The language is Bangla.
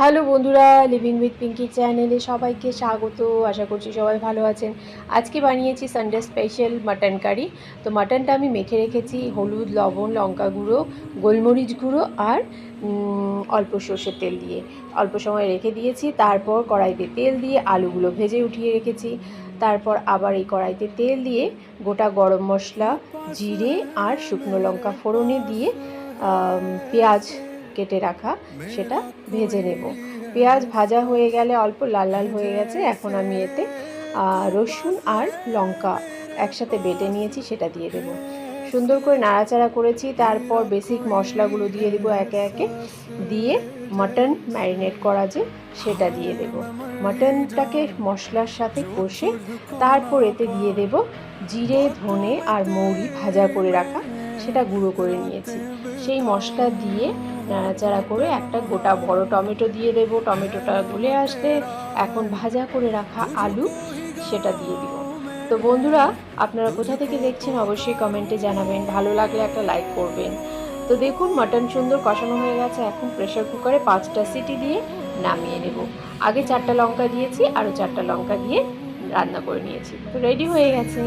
হ্যালো বন্ধুরা, লিভিং উইথ পিঙ্কি চ্যানেলে সবাইকে স্বাগত। আশা করছি সবাই ভালো আছেন। আজকে বানিয়েছি সানডে স্পেশাল মাটন কারি। তো মাটনটা আমি মেখে রেখেছি হলুদ, লবণ, লঙ্কা গুঁড়ো, গোলমরিচ গুঁড়ো আর অল্প সর্ষের তেল দিয়ে অল্প সময় রেখে দিয়েছি। তারপর কড়াইতে তেল দিয়ে আলুগুলো ভেজে উঠিয়ে রেখেছি। তারপর আবার এই কড়াইতে তেল দিয়ে গোটা গরম মশলা, জিরে আর শুকনো লঙ্কা ফোড়নে দিয়ে পেঁয়াজ কেটে রাখা সেটা ভেজে নেব। পেঁয়াজ ভাজা হয়ে গেলে অল্প লাল লাল হয়ে গেছে, এখন আমি এতে রসুন আর লঙ্কা একসাথে বেটে নিয়েছি সেটা দিয়ে দেব। সুন্দর করে নাড়াচাড়া করেছি। তারপর বেসিক মশলাগুলো দিয়ে দেবো একে একে, দিয়ে মাটন ম্যারিনেট করা যে সেটা দিয়ে দেব। মাটনটাকে মশলার সাথে কষে তারপর এতে দিয়ে দেব জিরে, ধনে আর মৌরি ভাজা করে রাখা, সেটা গুঁড়ো করে নিয়েছি। সেই মশলা দিয়ে নাড়াচাড়া করে একটা গোটা বড় টমেটো দিয়ে দেব। টমেটোটা গলে আসলে এখন ভাজা করে রাখা আলু সেটা দিয়ে দিব। তো বন্ধুরা, আপনারা কোথা থেকে দেখছেন অবশ্যই কমেন্টে জানাবেন, ভালো লাগলে একটা লাইক করবেন। তো দেখুন মাটন সুন্দর কষানো হয়ে গেছে। এখন প্রেশার কুকারে 5টা সিটি দিয়ে নামিয়ে নেব। আগে 4টা লঙ্কা দিয়েছি, আরও 4টা লঙ্কা দিয়ে রান্না করে নিয়েছি। তো রেডি হয়ে গেছে।